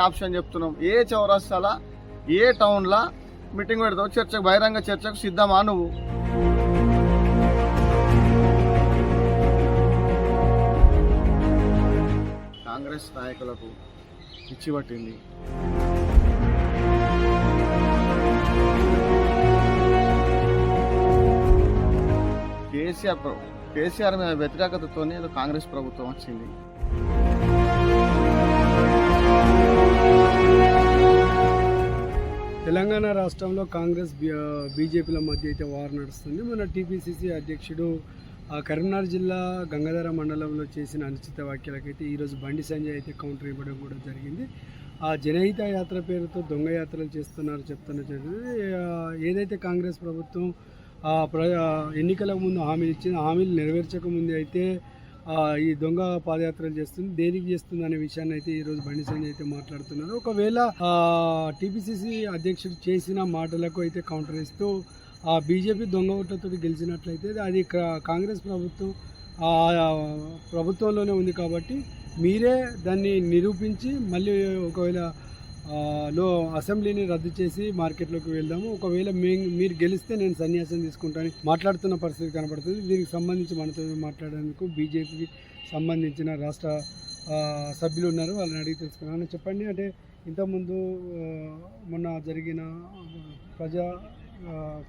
Option చెప్తున్నాం. ఏ చౌరస్తాల ఏ టౌన్లో meeting పెడతావు? చర్చకు, బహిరంగ చర్చకు సిద్ధమా నువ్వు? కాంగ్రెస్ నాయకులకు పిచ్చి పట్టింది. కేసీఆర్ మీద వ్యతిరేకతతోనే కాంగ్రెస్ ప్రభుత్వం వచ్చింది. తెలంగాణ రాష్ట్రంలో కాంగ్రెస్ బీజేపీల మధ్య అయితే వార్ నడుస్తుంది. మన టీపీసీసీ అధ్యక్షుడు కరీంనగర్ జిల్లా గంగాధర మండలంలో చేసిన అనుచిత వ్యాఖ్యలకైతే ఈరోజు బండి సంజయ్ అయితే కౌంటర్ ఇవ్వడం కూడా జరిగింది. ఆ జనహిత యాత్ర పేరుతో దొంగ యాత్రలు చేస్తున్నారు చెప్తున్న జరిగింది. ఏదైతే కాంగ్రెస్ ప్రభుత్వం ఎన్నికలకు ముందు హామీలు ఇచ్చింది, హామీలు నెరవేర్చక ముందు అయితే ఈ దొంగ పాదయాత్రలు చేస్తుంది, దేనికి చేస్తుంది అనే విషయాన్ని అయితే ఈరోజు బండి సంజయ్ అయితే మాట్లాడుతున్నారు. ఒకవేళ టీపీసీసీ అధ్యక్షుడు చేసిన మాటలకు అయితే కౌంటర్ ఇస్తూ బీజేపీ దొంగ ఓట్లతో గెలిచినట్లయితే అది కాంగ్రెస్ ప్రభుత్వంలోనే ఉంది కాబట్టి మీరే దాన్ని నిరూపించి మళ్ళీ ఒకవేళ అసెంబ్లీని రద్దు చేసి మార్కెట్లోకి వెళ్దాము, ఒకవేళ మీరు గెలిస్తే నేను సన్యాసం తీసుకుంటాను మాట్లాడుతున్న పరిస్థితి కనబడుతుంది. దీనికి సంబంధించి మనతో మాట్లాడేందుకు బీజేపీకి సంబంధించిన రాష్ట్ర సభ్యులు ఉన్నారు, వాళ్ళని అడిగి తెలుసుకున్నాను. చెప్పండి, అంటే ఇంతకుముందు మొన్న జరిగిన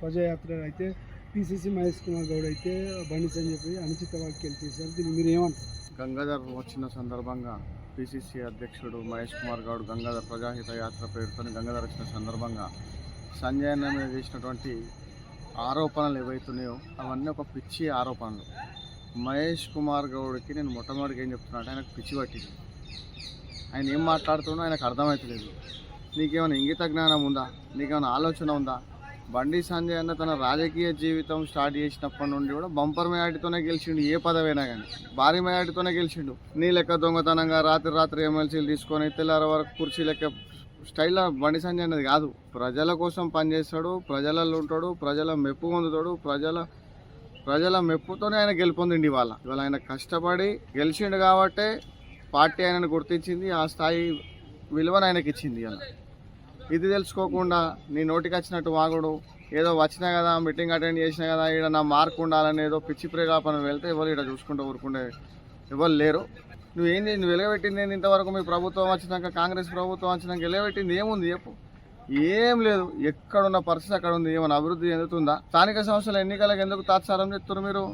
ప్రజాయాత్ర అయితే పిసిసి మహేష్ కుమార్ గౌడ్ అయితే బండి సంజయ్ అనుచిత వ్యాఖ్యలు చేశారు. దీన్ని మీరు ఏమంటారు? గంగాధర్ వచ్చిన సందర్భంగా పిసిసి అధ్యక్షుడు మహేష్ కుమార్ గౌడ్ గంగాధర్ ప్రజాహిత యాత్ర పేరుతో గంగాధర్ వచ్చిన సందర్భంగా సంజయ్ అన్న మీద చేసినటువంటి ఆరోపణలు ఏవైతున్నాయో అవన్నీ ఒక పిచ్చి ఆరోపణలు. మహేష్ కుమార్ గౌడ్కి నేను మొట్టమొదటిగా ఏం చెప్తున్నా అంటే ఆయనకు పిచ్చి పట్టింది. ఆయన ఏం మాట్లాడుతున్నా ఆయనకు అర్థమవుతలేదు. నీకేమైనా ఇంగిత జ్ఞానం ఉందా? నీకేమైనా ఆలోచన ఉందా? బండి సంజయ్ అన్న తన రాజకీయ జీవితం స్టార్ట్ చేసినప్పటి నుండి కూడా బంపర్ మెజార్టీతోనే గెలిచిండు. ఏ పదవైనా కానీ భారీ మెజార్టీతోనే గెలిచిండు. నీ లెక్క దొంగతనంగా రాత్రి ఎమ్మెల్సీలు తీసుకొని తెల్లార వరకు కుర్చీ లెక్క స్టైల్లో బండి సంజయ్ అన్నది కాదు. ప్రజల కోసం పనిచేస్తాడు, ప్రజలలో ఉంటాడు, ప్రజల మెప్పు పొందుతాడు, ప్రజల మెప్పుతోనే ఆయన గెలుపొందిండి. ఇవాళ ఆయన కష్టపడి గెలిచిండు కాబట్టే పార్టీ ఆయనను గుర్తించింది, ఆ స్థాయి విలువను ఆయనకి ఇచ్చింది. అలా ఇది తెలుసుకోకుండా నీ నోటికి వచ్చినట్టు వాగుడు, ఏదో వచ్చినా కదా మీటింగ్ అటెండ్ చేసినా కదా ఇక్కడ నా మార్క్ ఉండాలని ఏదో పిచ్చి ప్రేలాపన వెళ్తే ఎవరు ఇక్కడ చూసుకుంటూ ఊరుకుంటే ఎవరు లేరు. నువ్వు వెలగబెట్టింది ఏంది? ఇంతవరకు మీ ప్రభుత్వం వచ్చినాక, కాంగ్రెస్ ప్రభుత్వం వచ్చినాక వెలగబెట్టింది ఏముంది చెప్పు? ఏం లేదు. ఎక్కడున్న పరిస్థితి అక్కడ ఉంది. ఏమైనా అభివృద్ధి చెందుతుందా? స్థానిక సంస్థల ఎన్నికలకు ఎందుకు తాత్సారం చేస్తున్నారు మీరు?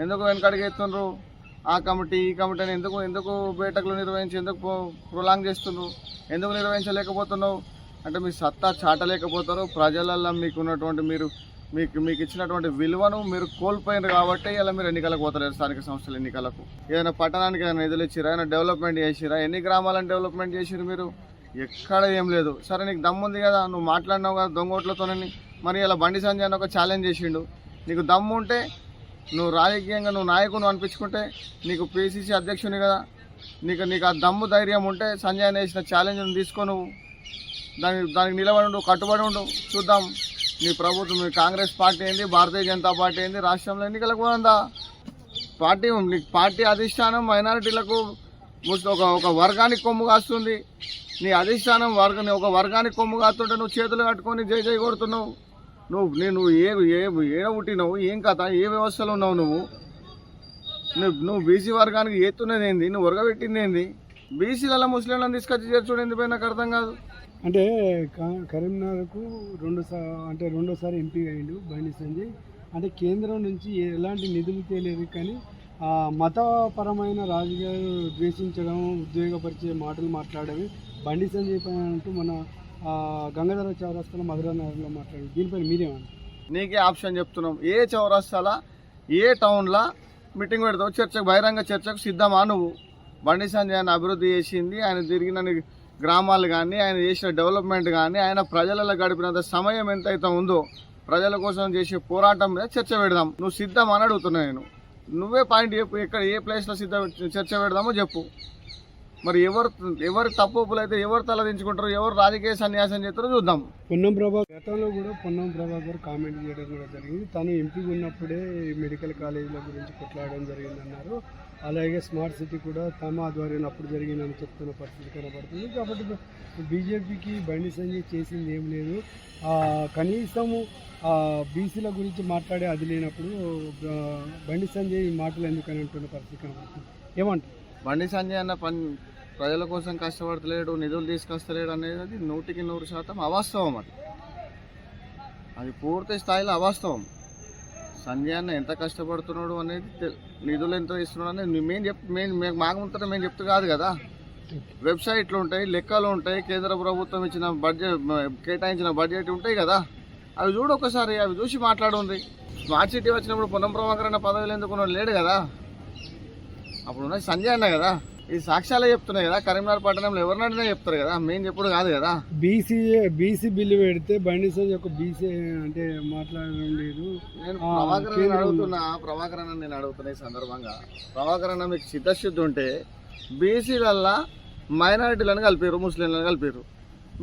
ఎందుకు వెనకడికి ఎత్తున్నారు? ఆ కమిటీ ఈ కమిటీ అని ఎందుకు బేటకులు నిర్వహించి ఎందుకు ప్రొలాంగ్ చేస్తున్నారు? ఎందుకు నిర్వహించలేకపోతున్నావు అంటే మీ సత్తా చాటలేకపోతారు. ప్రజలల్లో మీకున్నటువంటి మీకు ఇచ్చినటువంటి విలువను మీరు కోల్పోయినారు కాబట్టి ఇలా మీరు ఎన్నికలకు పోతలేరు. స్థానిక సంస్థల ఎన్నికలకు ఏదైనా పట్టణానికి ఏదైనా నిధులు ఇచ్చిరా? ఏదైనా డెవలప్మెంట్ చేసిరా? ఎన్ని గ్రామాలను డెవలప్మెంట్ చేసిరు మీరు? ఎక్కడ ఏం లేదు. సరే నీకు దమ్ముంది కదా, నువ్వు మాట్లాడినావు కదా దొంగోట్లతోనని. మరి ఇలా బండి సంజయ్ అని ఒక ఛాలెంజ్ చేసిండు. నీకు దమ్ము ఉంటే నువ్వు రాజకీయంగా నువ్వు నాయకుని అనిపించుకుంటే, నీకు పిసిసి అధ్యక్షుని కదా, నీకు ఆ దమ్ము ధైర్యం ఉంటే సంజయ్ వేసిన ఛాలెంజ్ను తీసుకో, నువ్వు దానికి నిలబడి ఉండు, కట్టుబడి ఉండు. చూద్దాం నీ ప్రభుత్వం, మీ కాంగ్రెస్ పార్టీ ఏంది, భారతీయ జనతా పార్టీ ఏంది, రాష్ట్రంలో ఎన్నికలకు పోదా పార్టీ అధిష్టానం మైనారిటీలకు ఒక వర్గానికి కొమ్ము కాస్తుంది. నీ అధిష్టానం ఒక వర్గానికి కొమ్ము కాస్తుంటే నువ్వు చేతులు కట్టుకొని జై జై కొడుతున్నావు. నువ్వు ఏడ పుట్టినావు? ఏం కథ? ఏ వ్యవస్థలో ఉన్నావు నువ్వు బీసీ వర్గానికి ఏతున్నది ఏంది? నువ్వు ఉరగబెట్టింది ఏంది? బీసీలలో ముస్లింలను తీసుకొచ్చి చేర్చుడు ఎందుకు పోయి నాకు అర్థం కాదు. అంటే కరీంనగర్కు రెండోసారి ఎంపీ అయ్యిండు బండి సంజయ్. అంటే కేంద్రం నుంచి ఎలాంటి నిధులు తేలేదు, కానీ మతపరమైన రాజకీయాలు ద్వేషించడం, ఉద్వేగపరిచే మాటలు మాట్లాడేవి బండి సంజయ్ పైన అంటూ మన గంగాధర చౌరస్తాలో మధురానగర్లో మాట్లాడారు. దీనిపైన మీరేమన్నా? నీకే ఆప్షన్ చెప్తున్నాం. ఏ చౌరస్తాల ఏ టౌన్లో మీటింగ్ పెడతావు? చర్చకు, బహిరంగ చర్చకు సిద్ధమా నువ్వు? బండి సంజయ్ ఆయన అభివృద్ధి చేసింది, ఆయన తిరిగిన గ్రామాలు కానీ, ఆయన చేసిన డెవలప్మెంట్ కానీ, ఆయన ప్రజలలో గడిపినంత సమయం ఎంతైతే ఉందో ప్రజల కోసం చేసే పోరాటం మీద చర్చ పెడదాం. నువ్వు సిద్ధం అని అడుగుతున్నా నేను. నువ్వే పాయింట్ చెప్పు, ఎక్కడ ఏ ప్లేస్లో చర్చ పెడదామో చెప్పు. మరి ఎవరు తప్పులు అయితే ఎవరు తలదించుకుంటారు, ఎవరు రాజకీయ సన్యాసం చేస్తారో చూద్దాం. పొన్నం ప్రభాకర్ గతంలో కూడా పొన్నం ప్రభాకర్ కామెంట్ చేయడం కూడా జరిగింది. తను ఎంపీగా ఉన్నప్పుడే మెడికల్ కాలేజీల గురించి కొట్లాడడం జరిగిందన్నారు. అలాగే స్మార్ట్ సిటీ కూడా తమ ఆధ్వర్యంలో అప్పుడు జరిగిందని చెప్తున్న పరిస్థితి కనబడుతుంది. కాబట్టి బీజేపీకి బండి సంజయ్ చేసింది ఏం లేదు. కనీసము బీసీల గురించి మాట్లాడే అది లేనప్పుడు బండి సంజయ్ ఈ మాటలు ఎందుకని అంటున్న పరిస్థితి కనబడుతుంది. ఏమంటారు? బండి సంజయ్ అన్న ప్రజల కోసం కష్టపడతలేడు, నిధులు తీసుకొస్తలేడు అనేది 100% అవాస్తవం. అది పూర్తి స్థాయిలో అవాస్తవం. సంజయ్ అన్న ఎంత కష్టపడుతున్నాడు అనేది, నిధులు ఎంత ఇస్తున్నాడు అనేది మాకు ముందర మేము చెప్తూ కాదు కదా. వెబ్సైట్లు ఉంటాయి, లెక్కలు ఉంటాయి, కేంద్ర ప్రభుత్వం ఇచ్చిన కేటాయించిన బడ్జెట్ ఉంటాయి కదా, అవి చూడు ఒకసారి. అవి చూసి మాట్లాడుంది. స్మార్ట్ సిటీ వచ్చినప్పుడు పొన్నం ప్రభాకర్ అన్న పదవులు ఎందుకున్నాడు లేడు కదా. అప్పుడు ఉన్నది సంజయ్ అన్న కదా. ఈ సాక్ష్యాలే చెప్తున్నాయి కదా. కరీంనగర్ పట్టణంలో ఎవరినైనా చెప్తారు కదా, మేము చెప్పుడు కాదు కదా. బీసీ బిల్లు పెడితే బండి సంజయ్ ఒక బీసీ అంటే మాట్లాడడం లేదు. నేను ప్రభాకర్ అన్న నేను అడుగుతున్నా ఈ సందర్భంగా. ప్రభాకర్ అన్న మీకు చిత్తశుద్ధి ఉంటే బీసీలల్లా మైనారిటీలను కలిపారు, ముస్లింలను కలిపారు.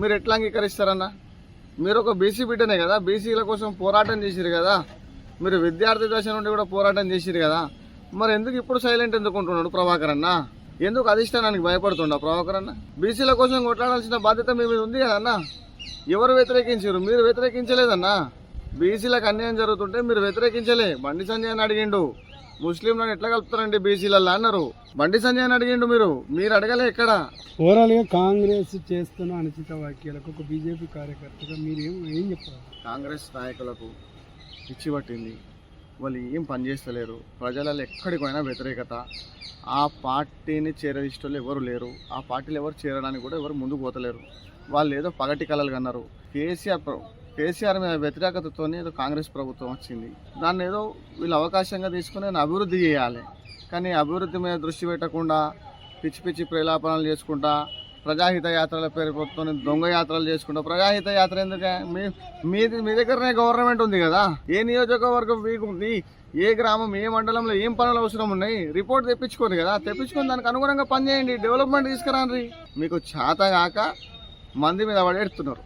మీరు ఎట్లా అంగీకరిస్తారన్న? మీరు ఒక బీసీ బిడ్డనే కదా, బీసీల కోసం పోరాటం చేసిరు కదా. మీరు విద్యార్థి దశ నుండి కూడా పోరాటం చేసిరు కదా. మరి ఎందుకు ఇప్పుడు సైలెంట్ ఎందుకు ఉంటున్నాడు ప్రభాకర్ అన్న? ఎందుకు అధిష్టానానికి భయపడుతుండా ప్రభాకర్ అన్న? బీసీల కోసం కొట్లాడాల్సిన బాధ్యత మీ మీద ఉంది కదన్నా. ఎవరు వ్యతిరేకించారు? మీరు వ్యతిరేకించలేదన్నా. బీసీలకు అన్యాయం జరుగుతుంటే మీరు వ్యతిరేకించలే. బండి సంజయ్ అని అడిగిండు, ముస్లింలను ఎట్లా కలుపుతారండి బీసీలల్లా అన్నారు. బండి సంజయ్ అని అడిగిండు, మీరు అడగలే ఎక్కడ. ఓవరాల్గా కాంగ్రెస్ చేస్తున్న అనుచిత వ్యాఖ్యలకు ఒక బీజేపీ కార్యకర్తగా మీరు ఏం చెప్తారు? కాంగ్రెస్ నాయకులకు పిచ్చి పట్టింది. వాళ్ళు ఏం పనిచేస్తలేరు. ప్రజలలో ఎక్కడికి పోయినా వ్యతిరేకత. ఆ పార్టీని చేరదీసేటోళ్ళు ఎవరు లేరు. ఆ పార్టీలు ఎవరు చేరడానికి కూడా ఎవరు ముందుకు పోతలేరు. వాళ్ళు ఏదో పగటి కలలు కన్నారు. కేసీఆర్ మీద వ్యతిరేకతతో ఏదో కాంగ్రెస్ ప్రభుత్వం వచ్చింది. దాన్ని ఏదో వీళ్ళు అవకాశంగా తీసుకుని అభివృద్ధి చేయాలి. కానీ అభివృద్ధి మీద దృష్టి పెట్టకుండా పిచ్చి పిచ్చి ప్రలాపనలు చేసుకుంటా, ప్రజాహిత యాత్రల పేరుతో దొంగ యాత్రలు చేసుకుంటా. ప్రజాహిత యాత్ర ఎందుకే? మీ దగ్గరనే గవర్నమెంట్ ఉంది కదా. ఏ నియోజకవర్గం ఉంది, ఏ గ్రామం, ఏ మండలంలో ఏం పనులు అవసరం ఉన్నాయి, రిపోర్ట్ తెప్పించుకోరు కదా. తెప్పించుకొని దానికి అనుగుణంగా పనిచేయండి, డెవలప్మెంట్ తీసుకురాండి. మీకు చేతగాక మంది మీద పడేస్తున్నారు.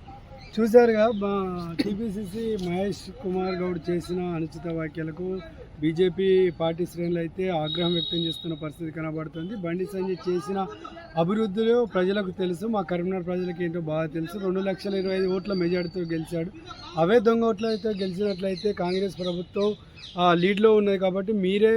చూశారుగా టీపీసీసీ మహేష్ కుమార్ గౌడ్ చేసిన అనుచిత వ్యాఖ్యలకు బీజేపీ పార్టీ శ్రేణులు అయితే ఆగ్రహం వ్యక్తం చేస్తున్న పరిస్థితి కనబడుతుంది. బండి సంజయ్ చేసిన అభివృద్ధిలో ప్రజలకు తెలుసు, మా కరీంనగర్ ప్రజలకు ఏంటో బాగా తెలుసు. 2,25,000 ఓట్ల మెజార్టీతో గెలిచాడు. అవే దొంగ ఓట్లతో గెలిచినట్లయితే కాంగ్రెస్ ప్రభుత్వం లీడ్లో ఉన్నది. కాబట్టి మీరే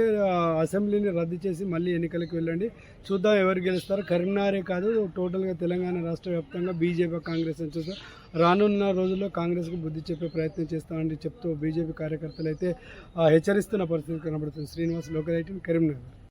అసెంబ్లీని రద్దు చేసి మళ్ళీ ఎన్నికలకు వెళ్ళండి, చూద్దాం ఎవరు గెలుస్తారు. కరీంనగరే కాదు, టోటల్గా తెలంగాణ రాష్ట్ర వ్యాప్తంగా బీజేపీ కాంగ్రెస్ అని చూస్తారు. రానున్న రోజుల్లో కాంగ్రెస్కు బుద్ధి చెప్పే ప్రయత్నం చేస్తామని చెప్తూ బీజేపీ కార్యకర్తలు అయితే హెచ్చరిస్తున్న పరిస్థితి కనబడుతుంది. శ్రీనివాస్, లోకల్ 18, కరీంనగర్.